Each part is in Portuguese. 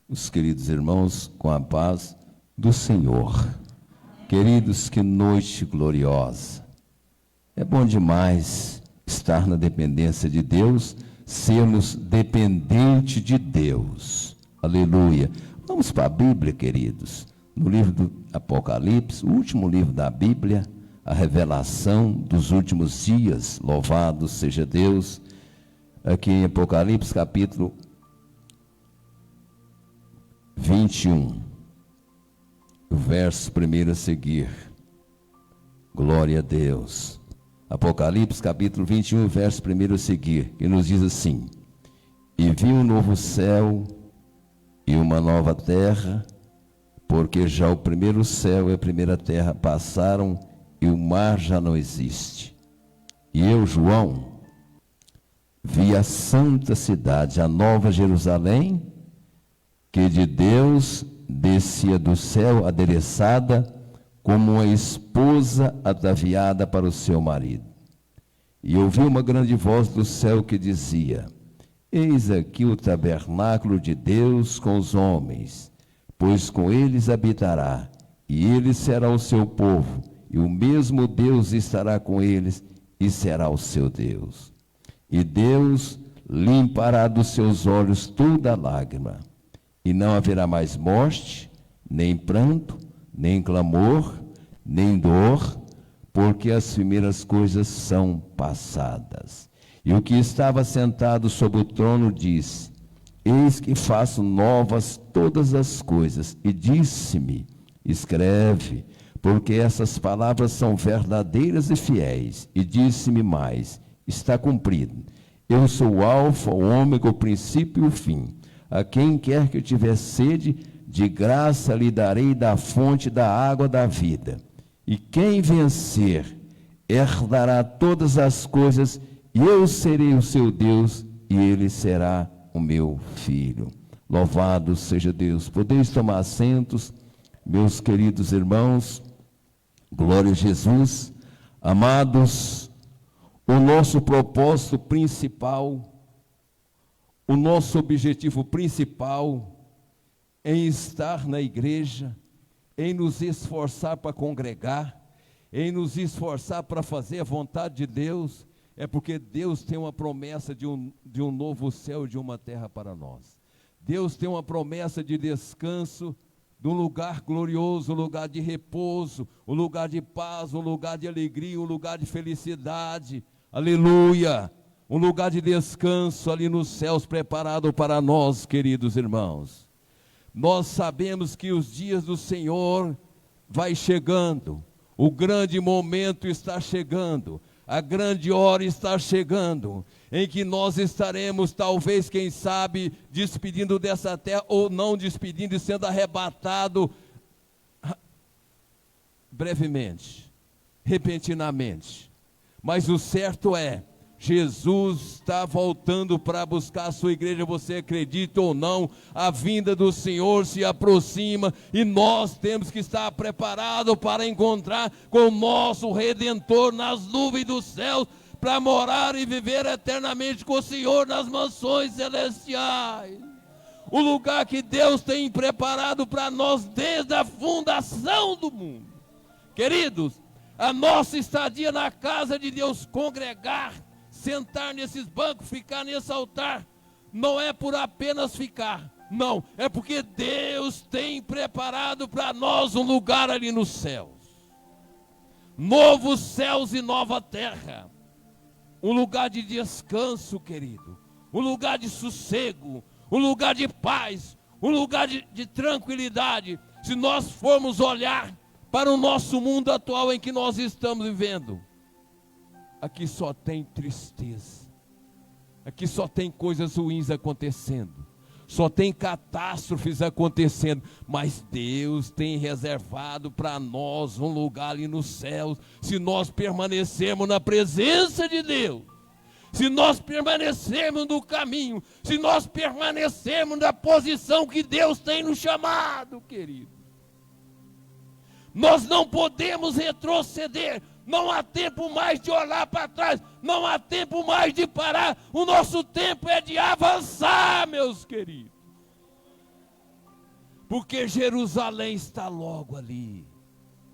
Os queridos irmãos, com a paz do Senhor. Queridos, que noite gloriosa. É bom demais estar na dependência de Deus, sermos dependentes de Deus. Aleluia. Vamos para a Bíblia, queridos. No livro do Apocalipse, o último livro da Bíblia, a revelação dos últimos dias. Louvado seja Deus. Aqui em Apocalipse, capítulo 21, o verso 1 a seguir. Glória a Deus. Apocalipse, capítulo 21, verso 1 a seguir, que nos diz assim: E vi um novo céu e uma nova terra, porque já o primeiro céu e a primeira terra passaram e o mar já não existe. E eu, João, vi a santa cidade, a nova Jerusalém, que de Deus descia do céu, adereçada como uma esposa ataviada para o seu marido. E ouvi uma grande voz do céu que dizia: Eis aqui o tabernáculo de Deus com os homens, pois com eles habitará, e ele será o seu povo, e o mesmo Deus estará com eles, e será o seu Deus. E Deus limpará dos seus olhos toda lágrima, e não haverá mais morte, nem pranto, nem clamor, nem dor, porque as primeiras coisas são passadas. E o que estava sentado sobre o trono disse: Eis que faço novas todas as coisas. E disse-me: Escreve, porque essas palavras são verdadeiras e fiéis. E disse-me mais: Está cumprido. Eu sou o Alfa, o Ômega, o princípio e o fim. A quem quer que tiver sede, de graça lhe darei da fonte da água da vida. E quem vencer, herdará todas as coisas, e eu serei o seu Deus, e ele será o meu filho. Louvado seja Deus. Podeis tomar assentos, meus queridos irmãos. Glória a Jesus. Amados, o nosso propósito principal, o nosso objetivo principal em estar na igreja, em nos esforçar para congregar, em nos esforçar para fazer a vontade de Deus, é porque Deus tem uma promessa de um novo céu e de uma terra para nós. Deus tem uma promessa de descanso, de um lugar glorioso, um lugar de repouso, um lugar de paz, um lugar de alegria, um lugar de felicidade. Aleluia! Um lugar de descanso ali nos céus preparado para nós, queridos irmãos. Nós sabemos que os dias do Senhor vai chegando, o grande momento está chegando, a grande hora está chegando, em que nós estaremos, talvez, quem sabe, despedindo dessa terra, ou não despedindo e sendo arrebatado brevemente, repentinamente. Mas o certo é, Jesus está voltando para buscar a sua igreja, você acredita ou não, a vinda do Senhor se aproxima e nós temos que estar preparados para encontrar com o nosso Redentor nas nuvens dos céus, para morar e viver eternamente com o Senhor nas mansões celestiais. O lugar que Deus tem preparado para nós desde a fundação do mundo. Queridos, a nossa estadia na casa de Deus, congregar, sentar nesses bancos, ficar nesse altar, não é por apenas ficar, não, é porque Deus tem preparado para nós um lugar ali nos céus, novos céus e nova terra, um lugar de descanso, querido, um lugar de sossego, um lugar de paz, um lugar de tranquilidade. Se nós formos olhar para o nosso mundo atual em que nós estamos vivendo, aqui só tem tristeza, aqui só tem coisas ruins acontecendo, só tem catástrofes acontecendo, mas Deus tem reservado para nós um lugar ali nos céus, se nós permanecermos na presença de Deus, se nós permanecermos no caminho, se nós permanecermos na posição que Deus tem nos chamado, querido. Nós não podemos retroceder, não há tempo mais de olhar para trás, não há tempo mais de parar, o nosso tempo é de avançar, meus queridos. porque Jerusalém está logo ali.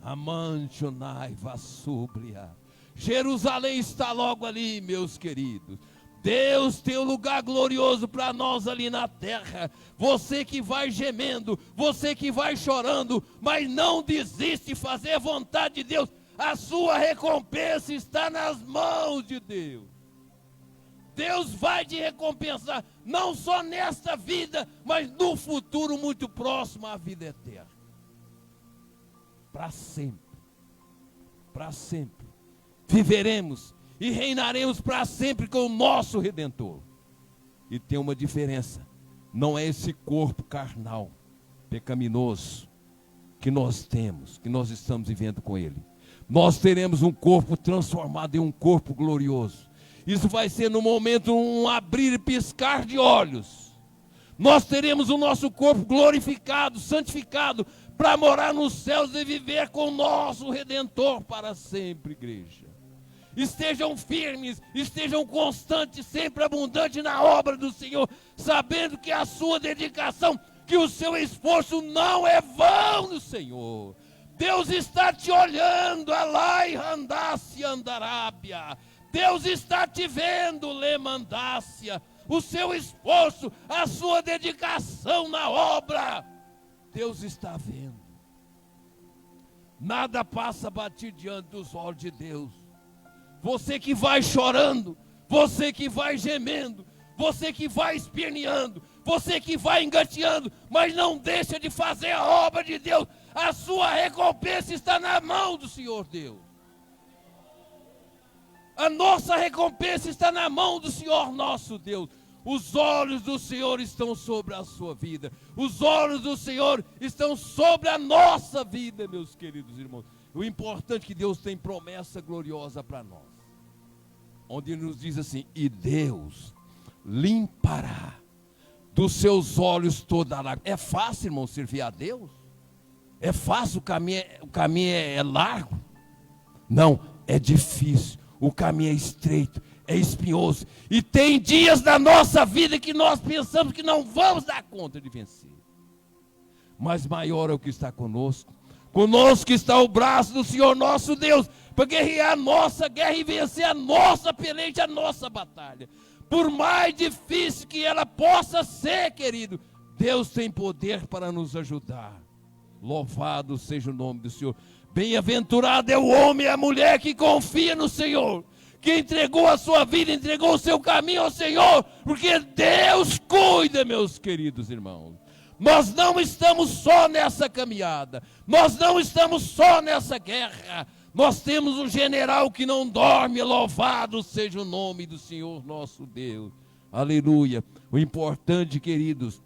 Amantionai vassúblia. Jerusalém está logo ali, meus queridos. Deus tem um lugar glorioso para nós ali na terra. Você que vai gemendo, você que vai chorando, mas não desiste de fazer a vontade de Deus. A sua recompensa está nas mãos de Deus. Deus vai te recompensar, não só nesta vida, mas no futuro muito próximo, a vida eterna. Para sempre. Para sempre. Viveremos e reinaremos para sempre com o nosso Redentor. E tem uma diferença. Não é esse corpo carnal, pecaminoso, que nós temos, que nós estamos vivendo com Ele. Nós teremos um corpo transformado em um corpo glorioso. Isso vai ser no momento um abrir e piscar de olhos. Nós teremos o nosso corpo glorificado, santificado, para morar nos céus e viver com o nosso Redentor para sempre, igreja. Estejam firmes, estejam constantes, sempre abundantes na obra do Senhor, sabendo que a sua dedicação, que o seu esforço não é vão no Senhor. Deus está te olhando, alai randácia andarábia. Deus está te vendo, lemandácia. O seu esforço, a sua dedicação na obra, Deus está vendo. Nada passa batido diante dos olhos de Deus. Você que vai chorando, você que vai gemendo, você que vai esperneando, você que vai engateando, mas não deixa de fazer a obra de Deus. A sua recompensa está na mão do Senhor Deus. A nossa recompensa está na mão do Senhor nosso Deus. Os olhos do Senhor estão sobre a sua vida. Os olhos do Senhor estão sobre a nossa vida, meus queridos irmãos. O importante é que Deus tem promessa gloriosa para nós. Onde Ele nos diz assim: e Deus limpará dos seus olhos toda a lágrima. É fácil, irmão, servir a Deus? É fácil, o caminho é largo? Não, é difícil. O caminho é estreito, é espinhoso. E tem dias da nossa vida que nós pensamos que não vamos dar conta de vencer. Mas maior é o que está conosco. Conosco está o braço do Senhor nosso Deus, para guerrear a nossa guerra e vencer a nossa peleja, a nossa batalha. Por mais difícil que ela possa ser, querido, Deus tem poder para nos ajudar. Louvado seja o nome do Senhor. Bem-aventurado é o homem e a mulher que confia no Senhor, que entregou a sua vida, entregou o seu caminho ao Senhor, porque Deus cuida, meus queridos irmãos. Nós não estamos só nessa caminhada, nós não estamos só nessa guerra. Nós temos um general que não dorme, louvado seja o nome do Senhor nosso Deus. Aleluia. O importante, queridos,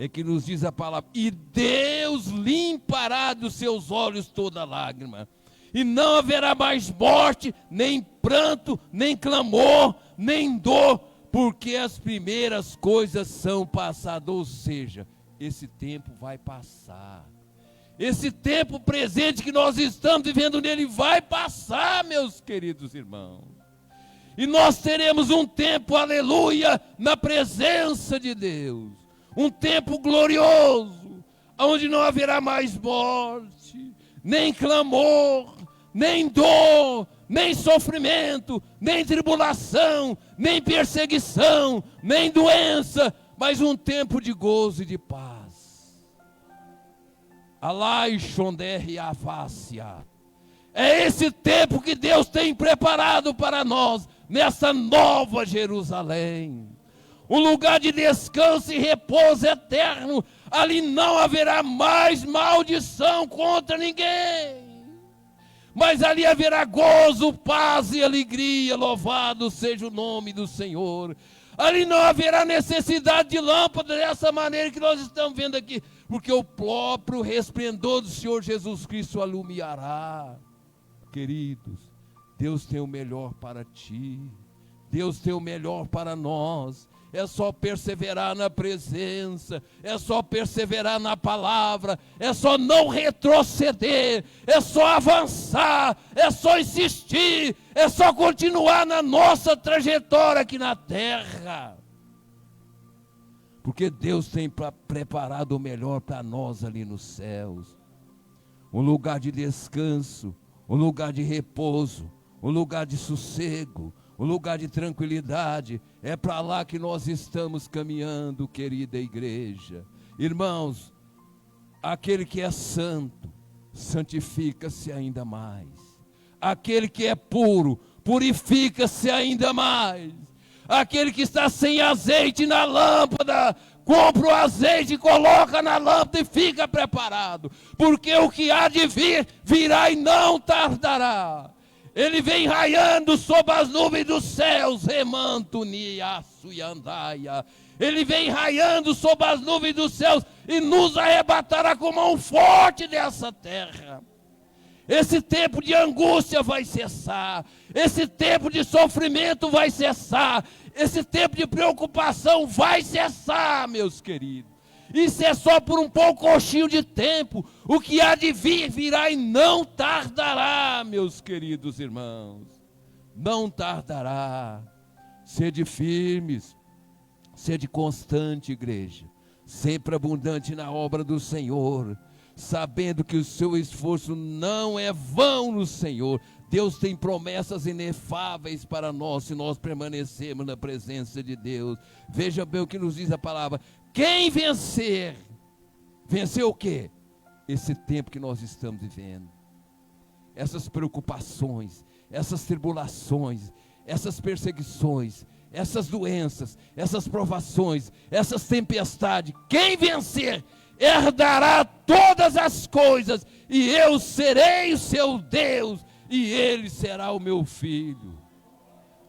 é que nos diz a palavra: e Deus limpará dos seus olhos toda lágrima, e não haverá mais morte, nem pranto, nem clamor, nem dor, porque as primeiras coisas são passadas. Ou seja, esse tempo vai passar. Esse tempo presente que nós estamos vivendo nele vai passar, meus queridos irmãos. E nós teremos um tempo, aleluia, na presença de Deus. Um tempo glorioso, onde não haverá mais morte, nem clamor, nem dor, nem sofrimento, nem tribulação, nem perseguição, nem doença, mas um tempo de gozo e de paz. Alai shonder avácia. É esse tempo que Deus tem preparado para nós, nessa nova Jerusalém. Um lugar de descanso e repouso eterno. Ali não haverá mais maldição contra ninguém. Mas ali haverá gozo, paz e alegria. Louvado seja o nome do Senhor. Ali não haverá necessidade de lâmpada dessa maneira que nós estamos vendo aqui. Porque o próprio resplendor do Senhor Jesus Cristo alumiará. Queridos, Deus tem o melhor para ti. Deus tem o melhor para nós. É só perseverar na presença, é só perseverar na palavra, é só não retroceder, é só avançar, é só insistir, é só continuar na nossa trajetória aqui na terra. porque Deus tem preparado o melhor para nós ali nos céus. Um lugar de descanso, um lugar de repouso, um lugar de sossego, um lugar de tranquilidade. É para lá que nós estamos caminhando, querida igreja. Irmãos, aquele que é santo, santifica-se ainda mais. Aquele que é puro, purifica-se ainda mais. Aquele que está sem azeite na lâmpada, compra o azeite, coloca na lâmpada e fica preparado, porque o que há de vir, virá e não tardará. Ele vem raiando sobre as nuvens dos céus, remanto niaço e andaia. Ele vem raiando sobre as nuvens dos céus e nos arrebatará com mão forte dessa terra. Esse tempo de angústia vai cessar, esse tempo de sofrimento vai cessar, esse tempo de preocupação vai cessar, meus queridos. Isso é só por um pouquinho de tempo. O que há de vir, virá e não tardará, meus queridos irmãos. Não tardará. Sede firmes, sede constante, igreja, sempre abundante na obra do Senhor, sabendo que o seu esforço não é vão no Senhor. Deus tem promessas inefáveis para nós, se nós permanecermos na presença de Deus. Veja bem o que nos diz a palavra. Quem vencer, vencer o quê? Esse tempo que nós estamos vivendo, essas preocupações, essas tribulações, essas perseguições, essas doenças, essas provações, essas tempestades. Quem vencer, herdará todas as coisas, e eu serei o seu Deus, e ele será o meu filho.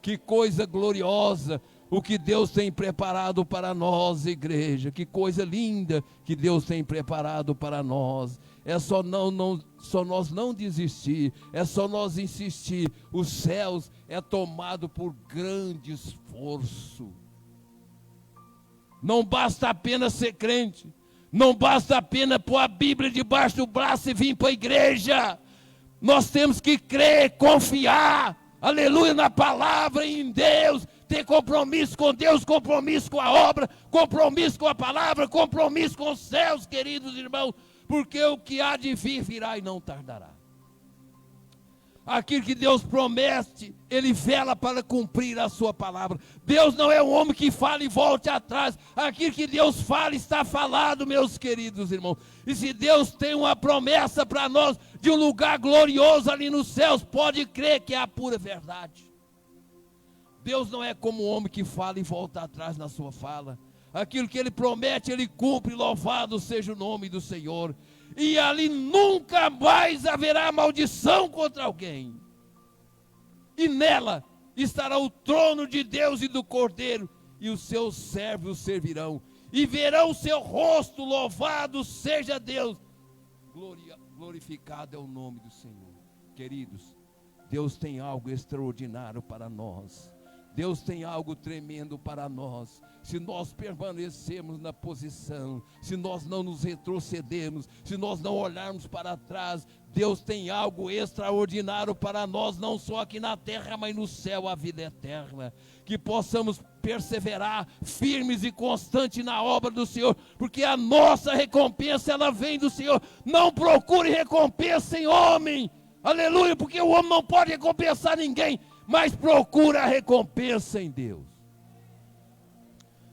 Que coisa gloriosa o que Deus tem preparado para nós, igreja. Que coisa linda que Deus tem preparado para nós. É só nós não desistir, é só nós insistir. Os céus é tomado por grande esforço. Não basta apenas ser crente, não basta apenas pôr a Bíblia debaixo do braço e vir para a igreja. Nós temos que crer, confiar, aleluia, na palavra e em Deus. Ter compromisso com Deus, compromisso com a obra, compromisso com a palavra, compromisso com os céus, queridos irmãos, porque o que há de vir, virá e não tardará. Aquilo que Deus promete, Ele vela para cumprir a sua palavra. Deus não é um homem que fala e volte atrás. Aquilo que Deus fala, está falado, meus queridos irmãos. E se Deus tem uma promessa para nós, de um lugar glorioso ali nos céus, pode crer que é a pura verdade. Deus não é como um homem que fala e volta atrás na sua fala. Aquilo que Ele promete, Ele cumpre. Louvado seja o nome do Senhor. E ali nunca mais haverá maldição contra alguém. E nela estará o trono de Deus e do Cordeiro, e os seus servos o servirão, e verão o seu rosto. Louvado seja Deus. Glorificado é o nome do Senhor. Queridos, Deus tem algo extraordinário para nós. Deus tem algo tremendo para nós. Se nós permanecermos na posição, se nós não nos retrocedermos, se nós não olharmos para trás, Deus tem algo extraordinário para nós, não só aqui na terra, mas no céu, a vida eterna. Que possamos perseverar firmes e constantes na obra do Senhor, porque a nossa recompensa, ela vem do Senhor. Não procure recompensa em homem, aleluia, porque o homem não pode recompensar ninguém, mas procura a recompensa em Deus.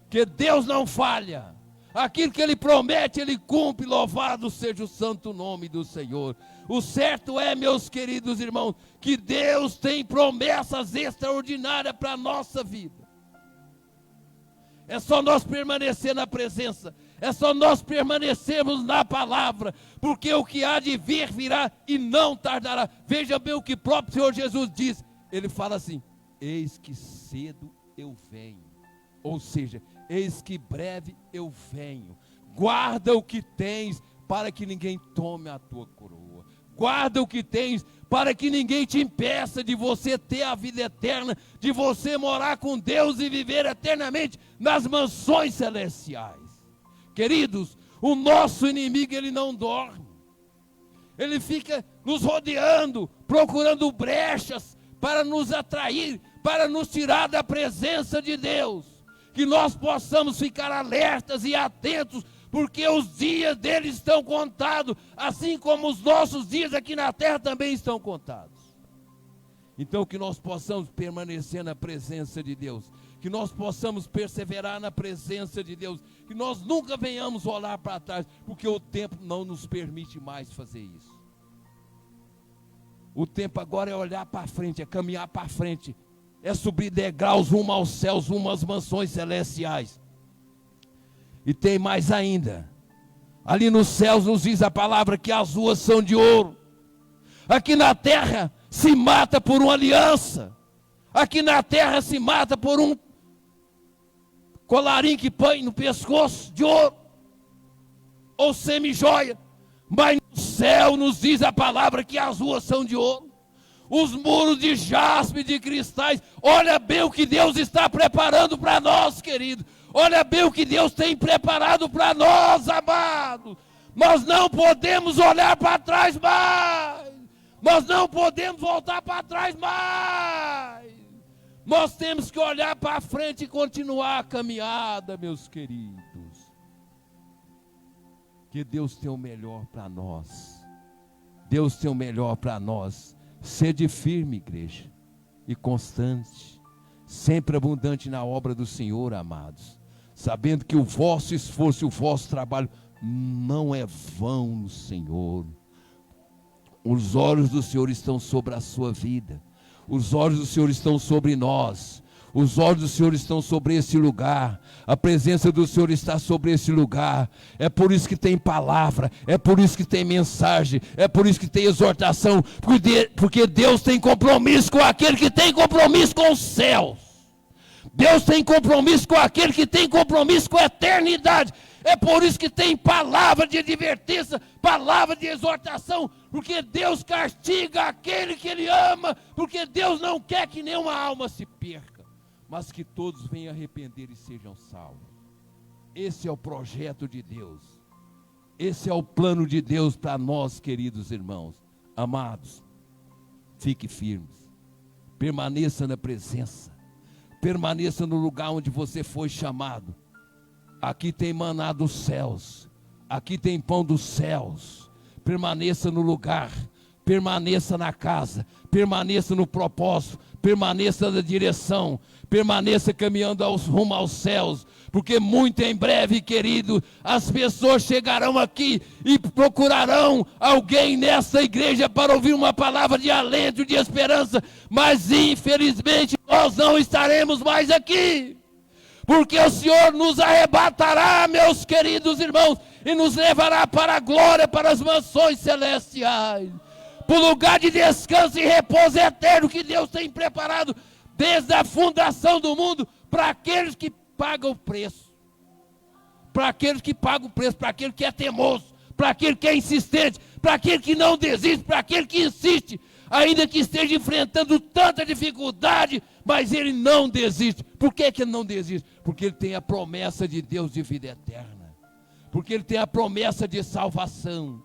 Que Deus não falha. Aquilo que Ele promete, Ele cumpre. Louvado seja o santo nome do Senhor. O certo é, meus queridos irmãos, que Deus tem promessas extraordinárias para a nossa vida. É só nós permanecer na presença, é só nós permanecermos na palavra, porque o que há de vir, virá e não tardará. Veja bem o que o próprio Senhor Jesus diz. Ele fala assim: eis que cedo eu venho. Ou seja, eis que breve eu venho. Guarda o que tens, para que ninguém tome a tua coroa. Guarda o que tens, para que ninguém te impeça de você ter a vida eterna, de você morar com Deus e viver eternamente nas mansões celestiais. Queridos, o nosso inimigo, ele não dorme. Ele fica nos rodeando, procurando brechas para nos atrair, para nos tirar da presença de Deus. que nós possamos ficar alertas e atentos, porque os dias deles estão contados, assim como os nossos dias aqui na terra também estão contados. Então que nós possamos permanecer na presença de Deus, que nós possamos perseverar na presença de Deus, que nós nunca venhamos olhar para trás, porque o tempo não nos permite mais fazer isso. O tempo agora é olhar para frente, é caminhar para frente, é subir degraus rumo aos céus, rumo às mansões celestiais. E tem mais ainda, ali nos céus nos diz a palavra que as ruas são de ouro. Aqui na terra se mata por uma aliança, aqui na terra se mata por um colarinho que põe no pescoço de ouro, ou semi-joia, mas no céu nos diz a palavra que as ruas são de ouro, os muros de jaspe, de cristais. Olha bem o que Deus está preparando para nós, querido, olha bem o que Deus tem preparado para nós, amados. Nós não podemos olhar para trás mais, nós não podemos voltar para trás mais, nós temos que olhar para frente e continuar a caminhada, meus queridos. Que Deus tem o melhor para nós, Deus tem o melhor para nós. Sede firme, igreja, e constante, sempre abundante na obra do Senhor, amados, sabendo que o vosso esforço e o vosso trabalho não é vão no Senhor. Os olhos do Senhor estão sobre a sua vida, os olhos do Senhor estão sobre nós, os olhos do Senhor estão sobre esse lugar, a presença do Senhor está sobre esse lugar. É por isso que tem palavra, é por isso que tem mensagem, é por isso que tem exortação, porque Deus tem compromisso com aquele que tem compromisso com os céus. Deus tem compromisso com aquele que tem compromisso com a eternidade. É por isso que tem palavra de advertência, palavra de exortação, porque Deus castiga aquele que Ele ama, porque Deus não quer que nenhuma alma se perca, mas que todos venham arrepender e sejam salvos. Esse é o projeto de Deus, esse é o plano de Deus para nós, queridos irmãos. Amados, fique firmes, permaneça na presença, permaneça no lugar onde você foi chamado. Aqui tem maná dos céus, aqui tem pão dos céus. Permaneça no lugar, permaneça na casa, permaneça no propósito, permaneça na direção, permaneça caminhando rumo aos céus, porque muito em breve, querido, as pessoas chegarão aqui e procurarão alguém nessa igreja para ouvir uma palavra de alento, de esperança, mas infelizmente nós não estaremos mais aqui, porque o Senhor nos arrebatará, meus queridos irmãos, e nos levará para a glória, para as mansões celestiais, para o lugar de descanso e repouso eterno que Deus tem preparado desde a fundação do mundo, para aqueles que pagam o preço, para aqueles que pagam o preço, para aquele que é teimoso, para aquele que é insistente, para aquele que não desiste, para aquele que insiste, ainda que esteja enfrentando tanta dificuldade, mas ele não desiste. Por que ele não desiste? Porque ele tem a promessa de Deus de vida eterna, porque ele tem a promessa de salvação,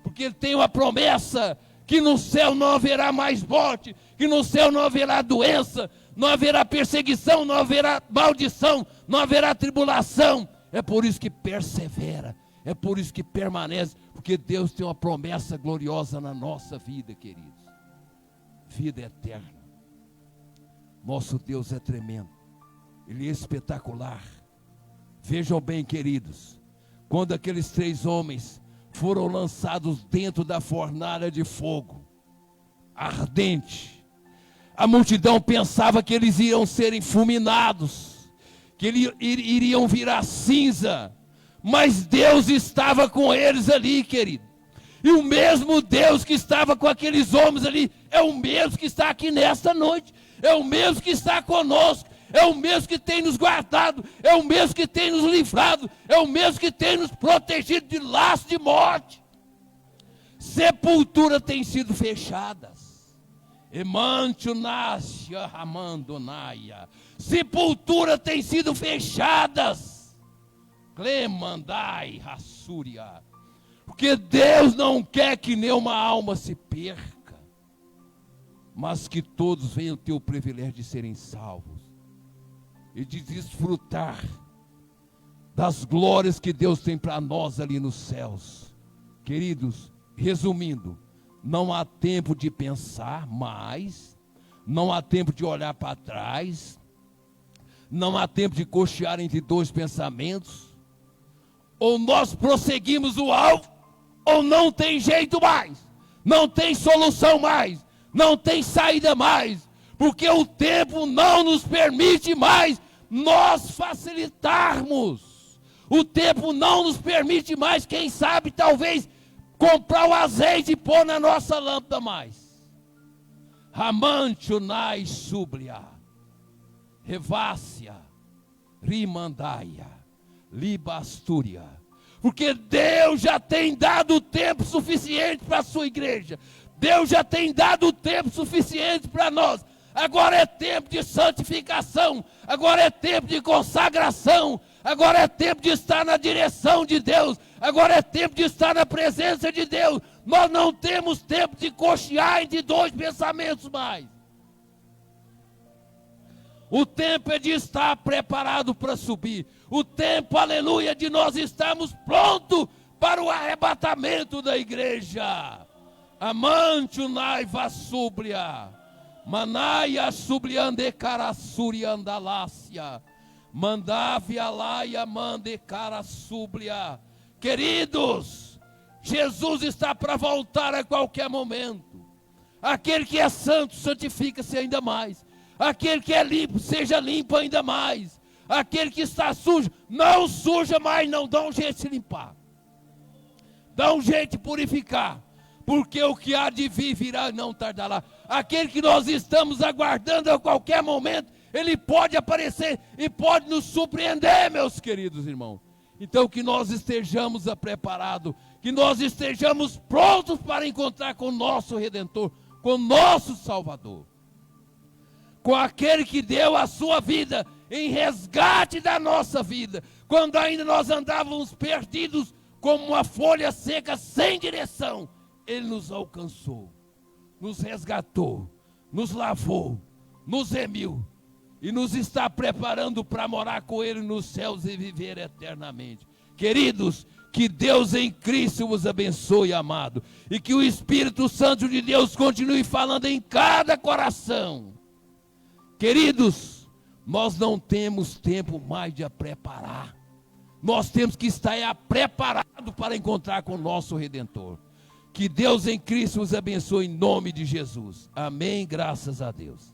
porque ele tem uma promessa que no céu não haverá mais morte, que no céu não haverá doença, não haverá perseguição, não haverá maldição, não haverá tribulação. É por isso que persevera, é por isso que permanece, porque Deus tem uma promessa gloriosa na nossa vida, queridos. Vida eterna. Nosso Deus é tremendo, Ele é espetacular. Vejam bem, queridos, quando aqueles 3 homens foram lançados dentro da fornalha de fogo ardente, a multidão pensava que eles iam ser fulminados, que eles iriam virar cinza, mas Deus estava com eles ali, querido. E o mesmo Deus que estava com aqueles homens ali é o mesmo que está aqui nesta noite, é o mesmo que está conosco, é o mesmo que tem nos guardado, é o mesmo que tem nos livrado, é o mesmo que tem nos protegido de laço de morte. Sepulturas têm sido fechadas. Sepulturas têm sido fechadas. Clemandai Rassúria. Porque Deus não quer que nenhuma alma se perca, mas que todos venham ter o privilégio de serem salvos. e de desfrutar das glórias que Deus tem para nós ali nos céus. Queridos, resumindo, não há tempo de pensar mais, não há tempo de olhar para trás, não há tempo de cochear entre dois pensamentos. Ou nós prosseguimos o alvo, ou não tem jeito mais, não tem solução mais, não tem saída mais, porque o tempo não nos permite mais nós facilitarmos. O tempo não nos permite mais, quem sabe, talvez, comprar o azeite e pôr na nossa lâmpada mais. Ramanchunai sublia, revácia, rimandaia, libastúria. Porque Deus já tem dado tempo suficiente para a sua igreja. Deus já tem dado tempo suficiente para nós. Agora é tempo de santificação. Agora é tempo de consagração. Agora é tempo de estar na direção de Deus. Agora é tempo de estar na presença de Deus. Nós não temos tempo de cochear entre dois pensamentos mais. O tempo é de estar preparado para subir. O tempo, aleluia, de nós estarmos prontos para o arrebatamento da igreja. Amante unai vassúblia, manaia subliande carassuri andalácia, mandavia laia mande carassúblia. Queridos, Jesus está para voltar a qualquer momento. Aquele que é santo, santifica-se ainda mais. Aquele que é limpo, seja limpo ainda mais. Aquele que está sujo, não suja mais, não. Dá um jeito de se limpar. Dá um jeito de purificar. Porque o que há de vir virá e não tardará. Aquele que nós estamos aguardando a qualquer momento, ele pode aparecer e pode nos surpreender, meus queridos irmãos. Então que nós estejamos preparados, que nós estejamos prontos para encontrar com o nosso Redentor, com o nosso Salvador. Com aquele que deu a sua vida em resgate da nossa vida, quando ainda nós andávamos perdidos como uma folha seca sem direção, ele nos alcançou, nos resgatou, nos lavou, nos remiu e nos está preparando para morar com ele nos céus e viver eternamente. Queridos, que Deus em Cristo vos abençoe, amado, e que o Espírito Santo de Deus continue falando em cada coração. Queridos, nós não temos tempo mais de preparar. Nós temos que estar preparados para encontrar com o nosso Redentor. Que Deus em Cristo os abençoe em nome de Jesus. Amém, graças a Deus.